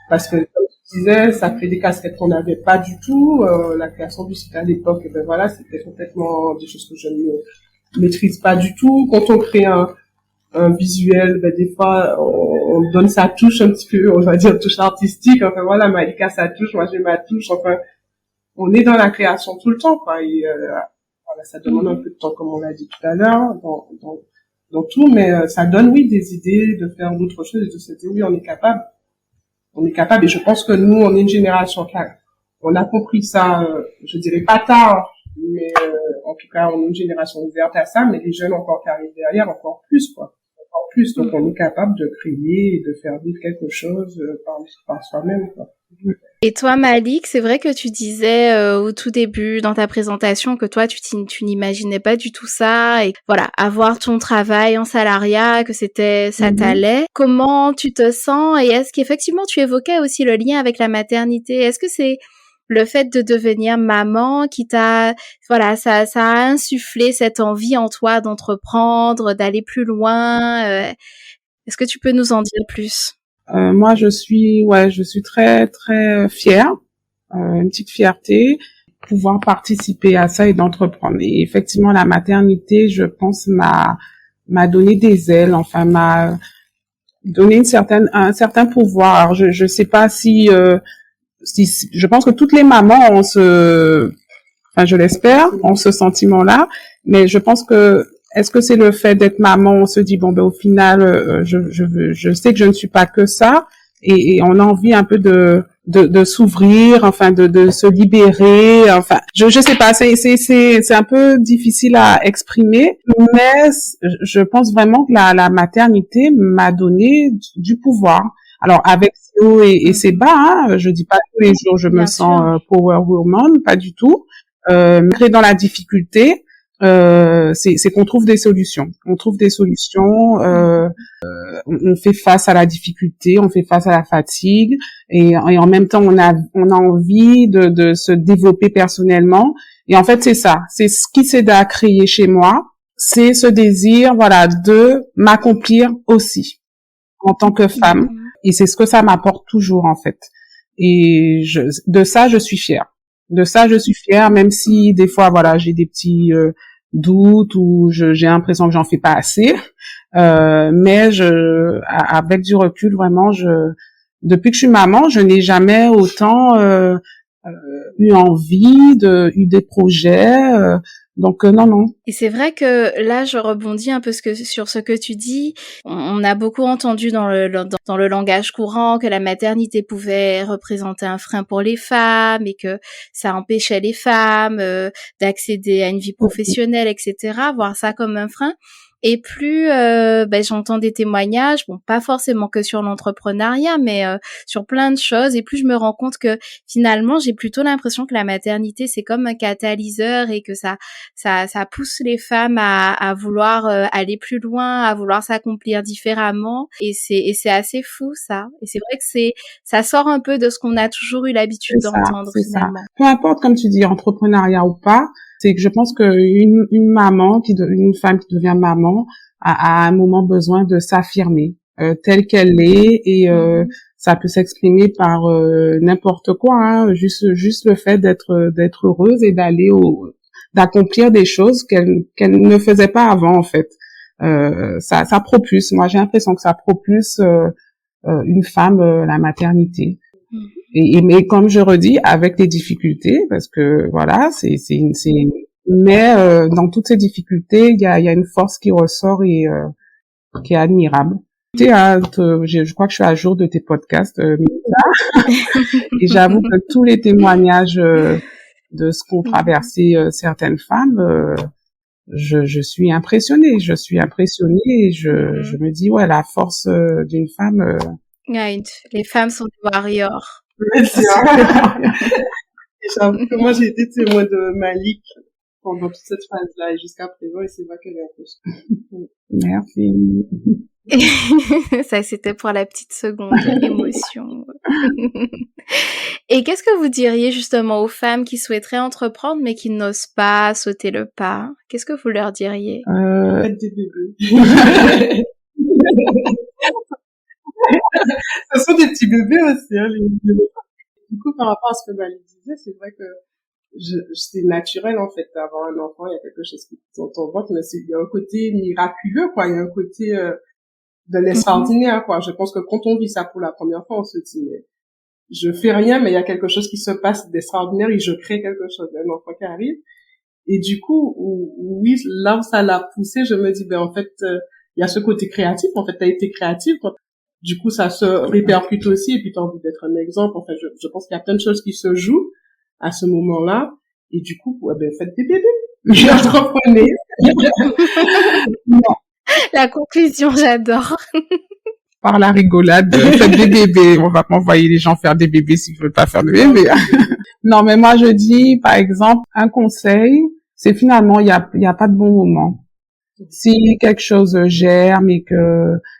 [SPEAKER 3] Parce que, comme je disais, ça crée des casquettes qu'on n'avait pas du tout. La création du site à l'époque, voilà, c'était complètement des choses que je ne maîtrise pas du tout. Quand on crée un visuel, des fois, on donne sa touche un petit peu, on va dire touche artistique. Enfin, voilà, Malika sa touche, moi j'ai ma touche. Enfin, on est dans la création tout le temps, quoi. Et, voilà, ça demande un peu de temps, comme on l'a dit tout à l'heure, dans tout, mais ça donne, oui, des idées de faire d'autres choses et de se dire, oui, on est capable. On est capable, et je pense que nous, on est une génération on a compris ça, je dirais pas tard, mais en tout cas, on est une génération ouverte à ça, mais les jeunes encore qui arrivent derrière, encore plus, quoi. Encore plus, donc on est capable de créer et de faire vivre quelque chose par soi-même, quoi.
[SPEAKER 1] Et toi, Malik, c'est vrai que tu disais au tout début dans ta présentation que toi, tu n'imaginais pas du tout ça et voilà, avoir ton travail en salariat, que ça t'allait. Comment tu te sens et est-ce qu'effectivement tu évoquais aussi le lien avec la maternité? Est-ce que c'est le fait de devenir maman qui ça a insufflé cette envie en toi d'entreprendre, d'aller plus loin? Est-ce que tu peux nous en dire plus?
[SPEAKER 2] Moi, je suis très très fière, une petite fierté, pouvoir participer à ça et d'entreprendre. Et effectivement, la maternité, je pense, m'a donné des ailes, enfin donner un certain pouvoir. Alors, je sais pas si je pense que toutes les mamans ont je l'espère, ont ce sentiment-là, mais je pense que est-ce que c'est le fait d'être maman, on se dit bon ben au final je sais que je ne suis pas que ça, et on a envie un peu de s'ouvrir, enfin de se libérer, enfin je sais pas, c'est un peu difficile à exprimer, mais je pense vraiment que la maternité m'a donné du pouvoir. Alors avec ses hauts et ses bas, hein, je dis pas tous les jours je me sens power woman, pas du tout. Malgré dans la difficulté, c'est qu'on trouve des solutions. On trouve des solutions. On fait face à la difficulté, on fait face à la fatigue, et en même temps on a envie de se développer personnellement. Et en fait c'est ça, c'est ce qui s'est à créer chez moi, c'est ce désir, voilà, de m'accomplir aussi en tant que femme. Et c'est ce que ça m'apporte toujours en fait. Et de ça je suis fière. De ça, je suis fière, même si des fois, voilà, j'ai des petits doutes ou j'ai l'impression que j'en fais pas assez. Mais avec du recul, vraiment, depuis que je suis maman, je n'ai jamais autant eu envie, eu des projets. Donc non.
[SPEAKER 1] Et c'est vrai que là, je rebondis un peu sur ce que tu dis. On a beaucoup entendu dans le langage courant que la maternité pouvait représenter un frein pour les femmes et que ça empêchait les femmes d'accéder à une vie professionnelle, etc. Voir ça comme un frein. Et plus j'entends des témoignages, bon, pas forcément que sur l'entrepreneuriat, mais sur plein de choses, et plus je me rends compte que finalement j'ai plutôt l'impression que la maternité c'est comme un catalyseur et que ça pousse les femmes à vouloir aller plus loin, à vouloir s'accomplir différemment, et c'est assez fou ça. Et c'est vrai que ça sort un peu de ce qu'on a toujours eu l'habitude d'entendre finalement.
[SPEAKER 2] Ça. Peu importe, comme tu dis, entrepreneuriat ou pas, c'est que je pense qu'une une femme qui devient maman a à un moment besoin de s'affirmer telle qu'elle est, et ça peut s'exprimer par n'importe quoi, hein, juste le fait d'être heureuse et d'accomplir des choses qu'elle ne faisait pas avant en fait. Ça propulse. Moi, j'ai l'impression que ça propulse une femme la maternité. Mais comme je redis, avec des difficultés, parce que voilà, mais dans toutes ces difficultés, il y a une force qui ressort et qui est admirable. Je crois que je suis à jour de tes podcasts, et j'avoue que tous les témoignages de ce qu'ont traversé certaines femmes, je suis impressionnée. Je suis impressionnée et je me dis ouais, la force d'une femme.
[SPEAKER 1] Les femmes sont des warriors.
[SPEAKER 3] Merci. Et j'avoue que moi j'ai été témoin de Malik pendant toute cette phase-là et jusqu'à présent, et c'est vrai qu'elle est un peu.
[SPEAKER 2] Merci.
[SPEAKER 1] Ça, c'était pour la petite seconde émotion. Et qu'est-ce que vous diriez justement aux femmes qui souhaiteraient entreprendre mais qui n'osent pas sauter le pas? Qu'est-ce que vous leur diriez?
[SPEAKER 3] Faites des bébés. Ce sont des petits bébés aussi, hein, les bébés. Du coup, par rapport à ce que Malik disait, c'est vrai que c'est naturel, en fait, d'avoir un enfant. Il y a quelque chose qui est dans ton ventre, mais il y a un côté miraculeux, quoi. Il y a un côté de l'extraordinaire, quoi. Je pense que quand on vit ça pour la première fois, on se dit, mais je fais rien, mais il y a quelque chose qui se passe d'extraordinaire et je crée quelque chose. Il y a un enfant qui arrive. Et du coup, oui, là où ça l'a poussé, je me dis, ben, en fait, il y a ce côté créatif. En fait, t'as été créative, quoi. Du coup, ça se répercute aussi, et puis t'as envie d'être un exemple. En fait, je pense qu'il y a plein de choses qui se jouent à ce moment-là, et du coup, ben, faites des bébés. Entreprenez.
[SPEAKER 1] La conclusion, j'adore.
[SPEAKER 2] Par la rigolade, faites des bébés. On va pas envoyer les gens faire des bébés s'ils veulent pas faire de bébés. Non, mais moi, je dis, par exemple, un conseil, c'est finalement, il y a pas de bon moment. Si quelque chose germe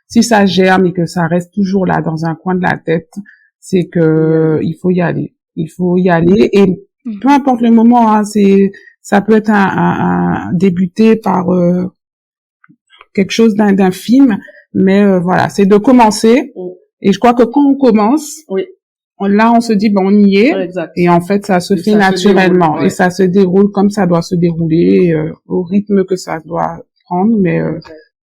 [SPEAKER 2] si ça germe et que ça reste toujours là dans un coin de la tête, c'est que il faut y aller. Il faut y aller, et peu importe le moment, hein, ça peut être un débuter par quelque chose d'infime, mais voilà, c'est de commencer. Et je crois que quand on commence, là on se dit on y est, et en fait ça se fait naturellement, et ça se déroule comme ça doit se dérouler, au rythme que ça doit prendre, mais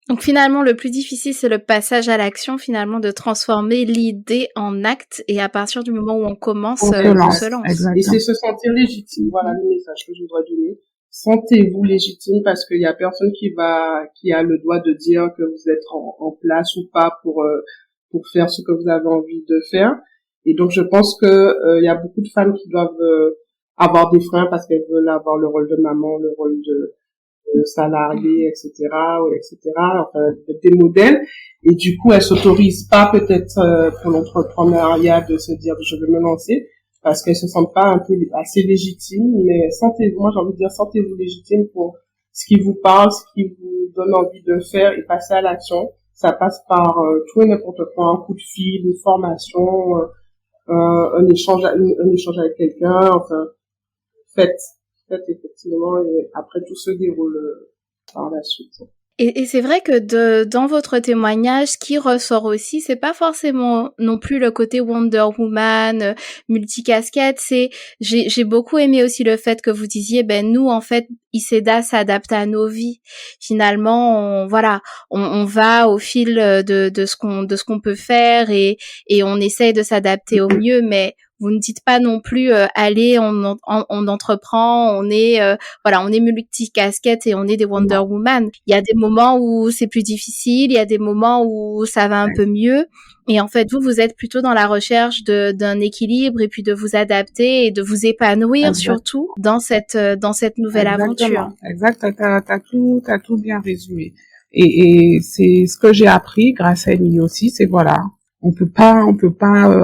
[SPEAKER 4] Donc finalement, le plus difficile, c'est le passage à l'action, finalement, de transformer l'idée en acte. Et à partir du moment où on commence,
[SPEAKER 2] On se
[SPEAKER 4] on
[SPEAKER 2] lance.
[SPEAKER 4] se lance.
[SPEAKER 2] Exactement.
[SPEAKER 3] Et c'est se sentir légitime. Voilà le message que je voudrais donner. Sentez-vous légitime parce qu'il y a personne qui a le droit de dire que vous êtes en place ou pas pour faire ce que vous avez envie de faire. Et donc je pense que il y a beaucoup de femmes qui doivent avoir des freins parce qu'elles veulent avoir le rôle de maman, le rôle de salarié, etc., enfin des modèles. Et du coup, elles s'autorisent pas peut-être pour l'entrepreneuriat de se dire je vais me lancer parce qu'elles se sentent pas un peu assez légitimes. Mais moi j'ai envie de dire sentez-vous légitime pour ce qui vous parle, ce qui vous donne envie de faire et passer à l'action. Ça passe par tout et n'importe quoi, un coup de fil, une formation, un échange avec quelqu'un. Enfin, faites effectivement et après tout se déroule par la suite.
[SPEAKER 4] Et c'est vrai que dans votre témoignage, ce qui ressort aussi, c'est pas forcément non plus le côté Wonder Woman, multicasquette. J'ai beaucoup aimé aussi le fait que vous disiez, nous en fait, ICEDA s'adapte à nos vies. Finalement, on va au fil de ce qu'on peut faire et on essaye de s'adapter au mieux, mais vous ne dites pas non plus allez on entreprend, on est multicasquette et on est des Wonder Woman. Il y a des moments où c'est plus difficile, il y a des moments où ça va un peu mieux et en fait vous êtes plutôt dans la recherche d'un équilibre et puis de vous adapter et de vous épanouir surtout dans cette nouvelle aventure.
[SPEAKER 2] Exact, t'as tout bien résumé. Et c'est ce que j'ai appris grâce à Émilie aussi, c'est voilà. On peut pas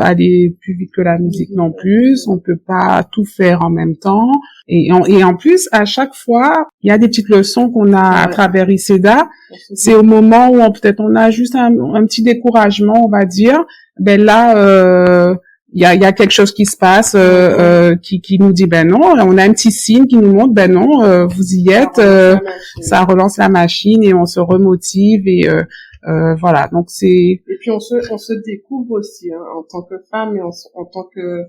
[SPEAKER 2] aller plus vite que la musique non plus. On peut pas tout faire en même temps. Et en plus, à chaque fois, il y a des petites leçons qu'on a à travers ICEDA. C'est au moment où peut-être on a juste un petit découragement, on va dire. Là, il y a quelque chose qui se passe, qui nous dit non. On a un petit signe qui nous montre non, vous y êtes. Ça relance la machine et on se remotive et voilà, donc c'est...
[SPEAKER 3] Et puis on se découvre aussi en tant que femme et en tant que...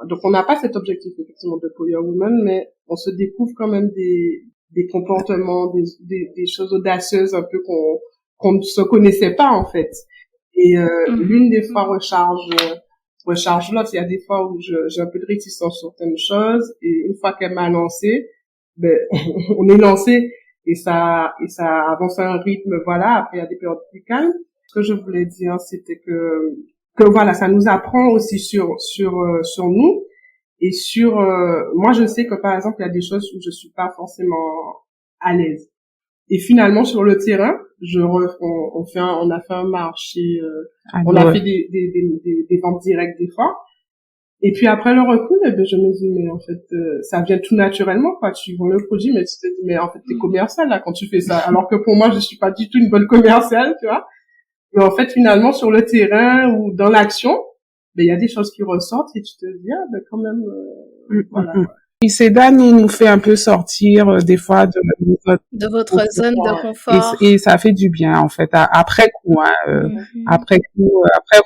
[SPEAKER 3] Donc on n'a pas cet objectif effectivement de Power Woman, mais on se découvre quand même des comportements, des choses audacieuses un peu qu'on ne se connaissait pas en fait. Et l'une des fois recharge l'autre. Il y a des fois où j'ai un peu de réticence sur certaines choses et une fois qu'elle m'a lancé, on est lancé. Et ça avance à un rythme, voilà. Après, il y a des périodes plus calmes. Ce que je voulais dire, c'était que voilà, ça nous apprend aussi sur nous et sur, moi, je sais que par exemple, il y a des choses où je suis pas forcément à l'aise. Et finalement, sur le terrain, on a fait un marché, on a fait des ventes directes des fois. Et puis après le recul, je me dis mais en fait ça vient tout naturellement quoi. Tu vends le produit mais tu te dis mais en fait t'es commercial là quand tu fais ça. Alors que pour moi je suis pas du tout une bonne commerciale, tu vois. Mais en fait finalement sur le terrain ou dans l'action, il y a des choses qui ressortent et tu te dis quand même voilà.
[SPEAKER 2] ICEDA nous fait un peu sortir des fois de
[SPEAKER 4] votre zone de confort
[SPEAKER 2] et ça fait du bien en fait après coup après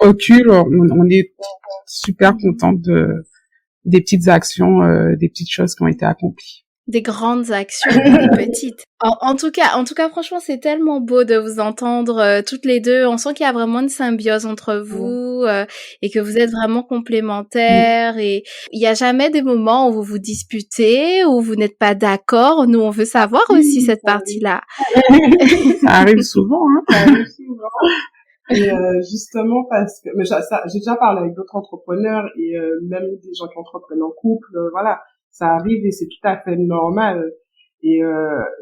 [SPEAKER 2] recul on est super contente des petites actions des petites choses qui ont été accomplies.
[SPEAKER 4] Des grandes actions, des petites. En tout cas, franchement, c'est tellement beau de vous entendre toutes les deux. On sent qu'il y a vraiment une symbiose entre vous et que vous êtes vraiment complémentaires. Et il y a jamais des moments où vous vous disputez, où vous n'êtes pas d'accord. Nous, on veut savoir aussi cette partie-là.
[SPEAKER 2] Ça arrive souvent, hein.
[SPEAKER 3] Ça arrive souvent. Et justement parce que j'ai déjà parlé avec d'autres entrepreneurs et même des gens qui entreprennent en couple, voilà. Ça arrive et c'est tout à fait normal et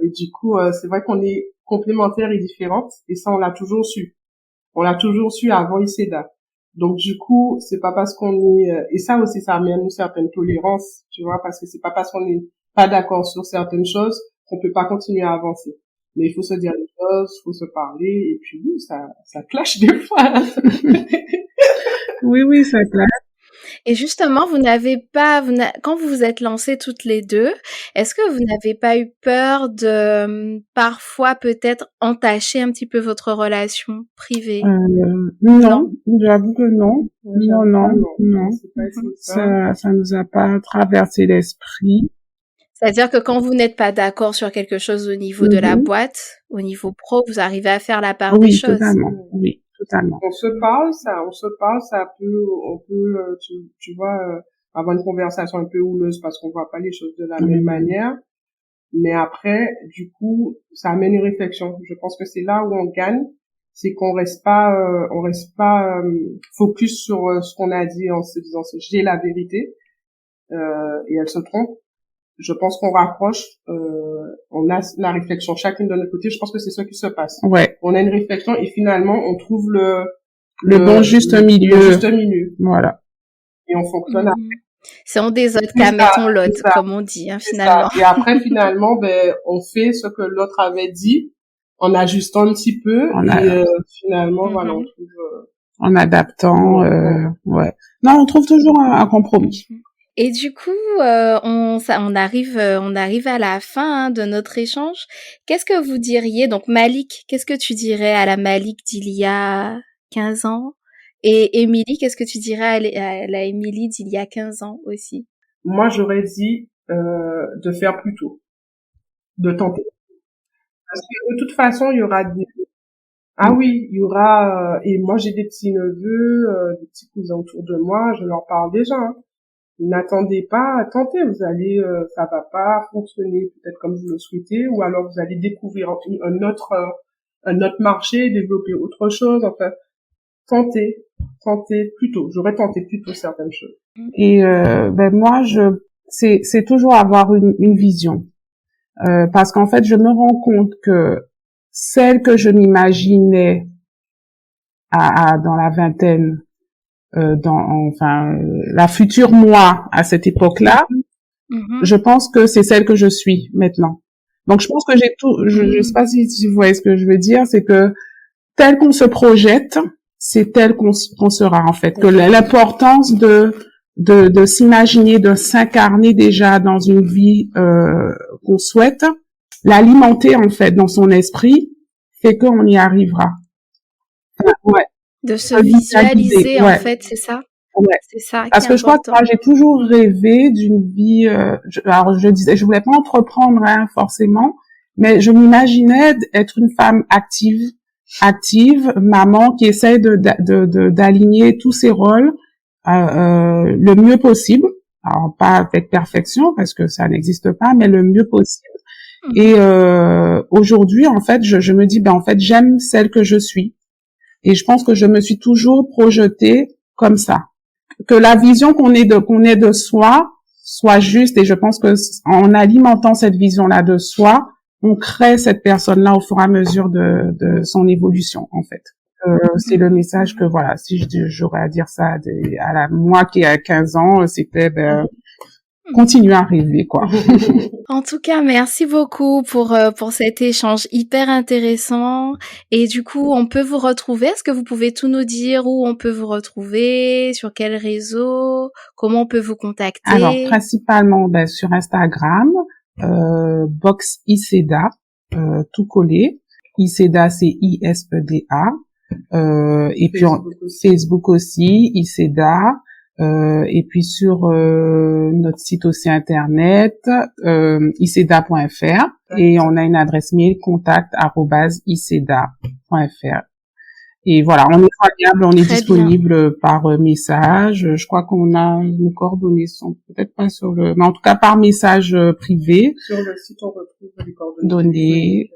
[SPEAKER 3] du coup c'est vrai qu'on est complémentaires et différentes et ça on l'a toujours su avant ICEDA. Donc du coup c'est pas parce qu'on est et ça aussi ça amène une certaine tolérance, tu vois, parce que c'est pas parce qu'on n'est pas d'accord sur certaines choses qu'on peut pas continuer à avancer. Mais il faut se dire les choses, il faut se parler et puis oui ça clash des fois.
[SPEAKER 2] Oui ça clash.
[SPEAKER 4] Et justement, quand vous vous êtes lancées toutes les deux, est-ce que vous n'avez pas eu peur de parfois peut-être entacher un petit peu votre relation privée?
[SPEAKER 2] Non, j'avoue que non. Non. Ça nous a pas traversé l'esprit.
[SPEAKER 4] C'est-à-dire que quand vous n'êtes pas d'accord sur quelque chose au niveau de la
[SPEAKER 2] Mhm.
[SPEAKER 4] boîte, au niveau pro, vous arrivez à faire la part des
[SPEAKER 2] Oui,
[SPEAKER 4] choses.
[SPEAKER 2] totalement. Oui, totalement.
[SPEAKER 3] On se parle, on peut, tu vois, avoir une conversation un peu houleuse parce qu'on voit pas les choses de la même manière. Mais après, du coup, ça amène une réflexion. Je pense que c'est là où on gagne, c'est qu'on reste pas focus sur ce qu'on a dit en se disant j'ai la vérité et elle se trompe. Je pense qu'on raccroche, on a la réflexion chacune de notre côté. Je pense que c'est ce qui se passe.
[SPEAKER 2] Ouais.
[SPEAKER 3] On a une réflexion et finalement on trouve le
[SPEAKER 2] bon juste milieu.
[SPEAKER 3] Le juste milieu.
[SPEAKER 2] Voilà.
[SPEAKER 3] Et on fonctionne.
[SPEAKER 4] C'est on des autres qu'à mettons l'autre, comme on dit, hein, finalement.
[SPEAKER 3] Ça. Et après, finalement, on fait ce que l'autre avait dit, en ajustant un petit peu, finalement, voilà, on trouve...
[SPEAKER 2] en adaptant, ouais. Non, on trouve toujours un compromis.
[SPEAKER 4] Et du coup, on arrive à la fin de notre échange. Qu'est-ce que vous diriez, donc Malik, qu'est-ce que tu dirais à la Malik d'il y a 15 ans? Et Émilie, qu'est-ce que tu dirais à la Émilie d'il y a 15 ans aussi?
[SPEAKER 3] Moi, j'aurais dit de faire plus tôt, de tenter. Parce que de toute façon, il y aura des... Ah oui, il y aura... et moi, j'ai des petits-neveux, des petits cousins autour de moi, je leur parle déjà. Hein. N'attendez pas, tentez, vous allez, ça va pas fonctionner peut-être comme vous le souhaitez, ou alors vous allez découvrir un autre marché, développer autre chose, enfin, tentez plutôt. J'aurais tenté plutôt certaines choses.
[SPEAKER 2] Et moi, c'est toujours avoir une vision, parce qu'en fait, je me rends compte que celle que je m'imaginais dans la vingtaine, la future moi à cette époque-là, je pense que c'est celle que je suis maintenant. Donc je pense que j'ai tout, je sais pas si vous voyez ce que je veux dire, c'est que tel qu'on se projette, c'est tel qu'on sera en fait. Que l'importance de s'imaginer, de s'incarner déjà dans une vie qu'on souhaite, l'alimenter en fait dans son esprit, fait qu'on y arrivera.
[SPEAKER 4] Ouais. De se visualiser en fait, c'est ça.
[SPEAKER 2] Ouais.
[SPEAKER 4] C'est ça.
[SPEAKER 2] Parce que je crois que moi, j'ai toujours rêvé d'une vie. Je voulais pas entreprendre forcément, mais je m'imaginais être une femme active, maman qui essaie d'aligner tous ses rôles le mieux possible. Alors pas avec perfection parce que ça n'existe pas, mais le mieux possible. Et aujourd'hui, en fait, je me dis, en fait, j'aime celle que je suis. Et je pense que je me suis toujours projetée comme ça. Que la vision qu'on ait de soi soit juste. Et je pense que en alimentant cette vision-là de soi, on crée cette personne-là au fur et à mesure de son évolution, en fait. C'est le message que, voilà, si j'aurais à dire ça à moi qui a 15 ans, c'était, continuer à rêver, quoi.
[SPEAKER 4] En tout cas, merci beaucoup pour cet échange hyper intéressant. Et du coup, on peut vous retrouver. Est-ce que vous pouvez tout nous dire où on peut vous retrouver, sur quel réseau, comment on peut vous contacter?
[SPEAKER 2] Alors, principalement, sur Instagram, Box Iseda, tout collé. Iseda, c'est ISEDA. Et puis Facebook aussi, Iseda. Et puis sur notre site aussi internet iseda.fr et on a une adresse mail contact@iseda.fr et voilà, on est joignable, on est disponible par message. Je crois qu'on a nos coordonnées sont peut-être pas sur mais en tout cas par message privé.
[SPEAKER 3] Sur le site on retrouve les
[SPEAKER 2] coordonnées.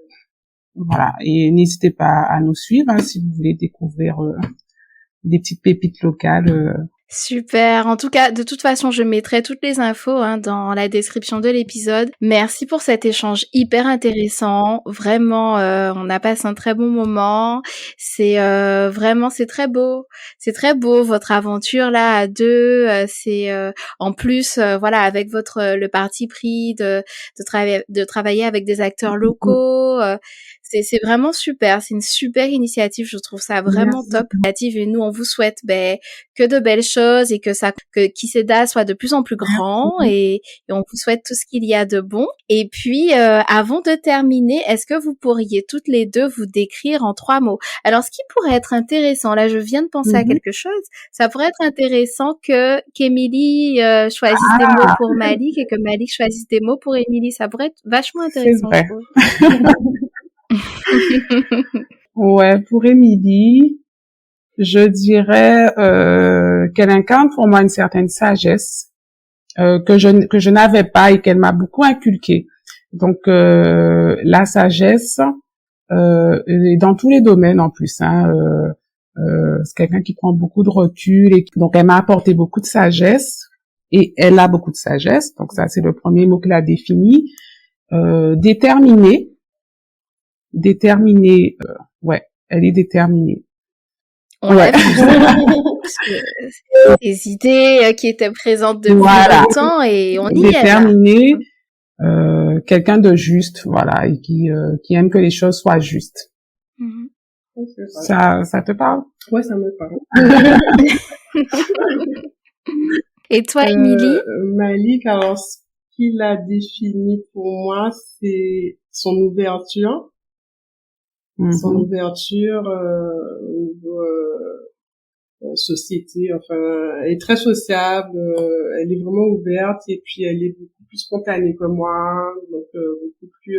[SPEAKER 2] Voilà, et n'hésitez pas à nous suivre si vous voulez découvrir des petites pépites locales.
[SPEAKER 4] Super. En tout cas, de toute façon, je mettrai toutes les infos dans la description de l'épisode. Merci pour cet échange hyper intéressant. Vraiment, on a passé un très bon moment. C'est vraiment, c'est très beau. C'est très beau votre aventure là à deux. C'est en plus, voilà, avec le parti pris de travailler avec des acteurs locaux. C'est vraiment super. C'est une super initiative. Je trouve ça vraiment top. Et nous, on vous souhaite que de belles choses et que Kiseda soit de plus en plus grand et on vous souhaite tout ce qu'il y a de bon. Et puis, avant de terminer, est-ce que vous pourriez toutes les deux vous décrire en 3 mots? Alors, ce qui pourrait être intéressant, là, je viens de penser à quelque chose. Ça pourrait être intéressant qu'Émilie choisisse des mots pour Malik et que Malik choisisse des mots pour Émilie. Ça pourrait être vachement intéressant.
[SPEAKER 2] C'est vrai. Ouais, pour Émilie, je dirais qu'elle incarne pour moi une certaine sagesse que je n'avais pas et qu'elle m'a beaucoup inculquée. Donc la sagesse et dans tous les domaines en plus. C'est quelqu'un qui prend beaucoup de recul et donc elle m'a apporté beaucoup de sagesse et elle a beaucoup de sagesse. Donc ça c'est le premier mot qu'elle a défini. Déterminée. Déterminée, ouais, elle est déterminée.
[SPEAKER 4] On l'a vu, des idées qui étaient présentes depuis longtemps et on y est.
[SPEAKER 2] Déterminée, quelqu'un de juste, voilà, et qui aime que les choses soient justes. Ça te parle?
[SPEAKER 3] Ouais, ça me parle.
[SPEAKER 4] Et toi, Émilie?
[SPEAKER 3] Malik, alors, ce qu'il a défini pour moi, c'est son ouverture. Son ouverture au niveau société, enfin, elle est très sociable, elle est vraiment ouverte et puis elle est beaucoup plus spontanée que moi, donc beaucoup plus,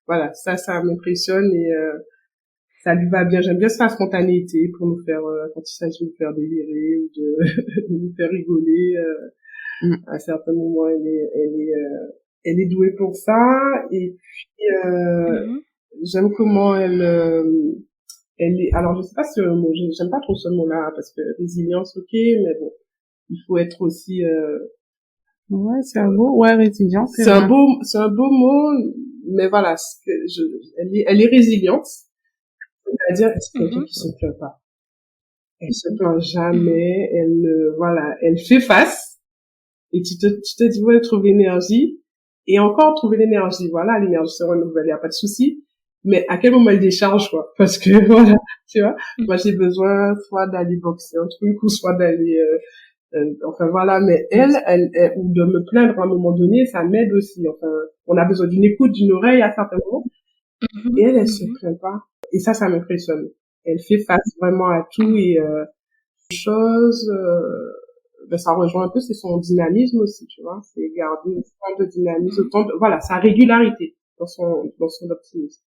[SPEAKER 3] voilà, ça m'impressionne et ça lui va bien. J'aime bien sa spontanéité pour nous faire, quand il s'agit de nous faire délirer ou de nous faire rigoler. À certains moments, elle est douée pour ça et puis j'aime comment elle est, alors je sais pas si le mot, j'aime pas trop ce mot-là, parce que résilience, ok, mais bon, il faut être aussi,
[SPEAKER 2] ouais, c'est un beau, ouais, résilience,
[SPEAKER 3] c'est un beau mot, mais voilà, elle est résiliente, c'est-à-dire, c'est quelqu'un qui se plaint pas. Elle se plaint jamais, voilà, elle fait face, et tu te dis, ouais, trouver l'énergie, et encore trouver l'énergie, voilà, l'énergie se renouvelle, y a pas de souci. Mais à quel moment elle décharge, quoi? Parce que, voilà, tu vois, moi j'ai besoin soit d'aller boxer un truc, ou soit d'aller, enfin voilà, mais elle, ou de me plaindre à un moment donné, ça m'aide aussi. Enfin, on a besoin d'une écoute, d'une oreille à certains moments. Et elle se plaint pas. Et ça m'impressionne. Elle fait face vraiment à tout et, ça rejoint un peu, c'est son dynamisme aussi, tu vois. C'est garder une forme de dynamisme, voilà, sa régularité dans son optimisme.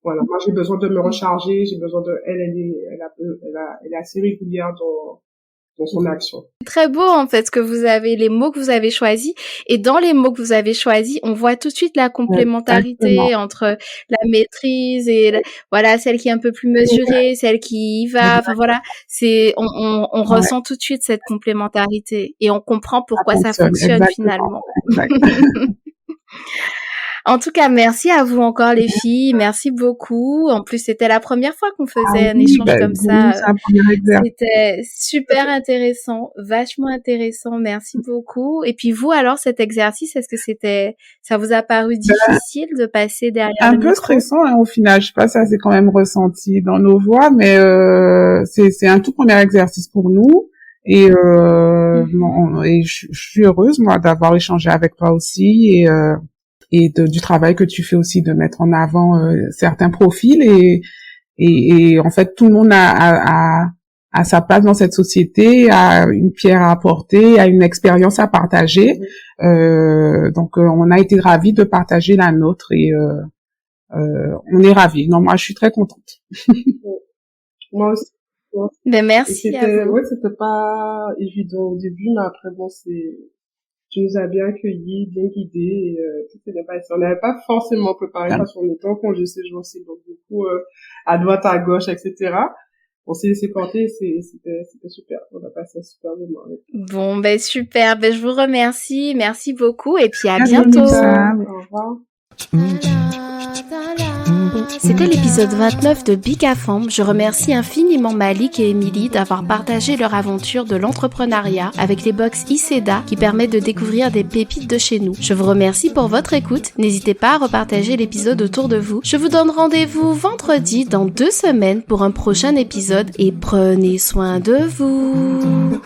[SPEAKER 3] Voilà, moi j'ai besoin de me recharger, j'ai besoin de elle est assez régulière dans son action.
[SPEAKER 4] C'est très beau en fait ce que vous avez, les mots que vous avez choisis, et dans les mots que vous avez choisis, on voit tout de suite la complémentarité entre la maîtrise et voilà, celle qui est un peu plus mesurée, celle qui y va, enfin voilà, on ressent tout de suite cette complémentarité et on comprend pourquoi ça fonctionne finalement. En tout cas, merci à vous encore les filles, merci beaucoup. En plus, c'était la première fois qu'on faisait un échange comme ça. C'était super intéressant, vachement intéressant. Merci beaucoup. Et puis vous, alors, cet exercice, est-ce que ça vous a paru difficile de passer derrière le micro?
[SPEAKER 2] Un peu stressant, hein, au final. Je sais pas si ça s'est quand même ressenti dans nos voix, mais c'est un tout premier exercice pour nous. Et je suis heureuse, moi, d'avoir échangé avec toi aussi et du travail que tu fais aussi de mettre en avant certains profils et en fait tout le monde a sa place dans cette société, a une pierre à apporter, a une expérience à partager. Donc on a été ravis de partager la nôtre et on est ravis. Non, moi je suis très contente.
[SPEAKER 3] Moi aussi.
[SPEAKER 4] Ben merci à vous.
[SPEAKER 3] Ouais, c'était pas évident au début, mais après bon, tu nous as bien accueillis, bien guidés, et tout s'est bien passé. On n'avait pas forcément préparé parce qu'on était en congé ces jours-ci, donc du coup, à droite, à gauche, etc. On s'est laissé porter, c'était super. On a passé un super moment.
[SPEAKER 4] Bon, ben super, ben je vous remercie, merci beaucoup, et puis à bientôt.
[SPEAKER 3] Au revoir.
[SPEAKER 1] C'était l'épisode 29 de Big à Femme. Je remercie infiniment Malik et Émilie d'avoir partagé leur aventure de l'entrepreneuriat avec les box Iseda qui permettent de découvrir des pépites de chez nous. Je vous remercie pour votre écoute. N'hésitez pas à repartager l'épisode autour de vous. Je vous donne rendez-vous vendredi dans 2 semaines pour un prochain épisode et prenez soin de vous.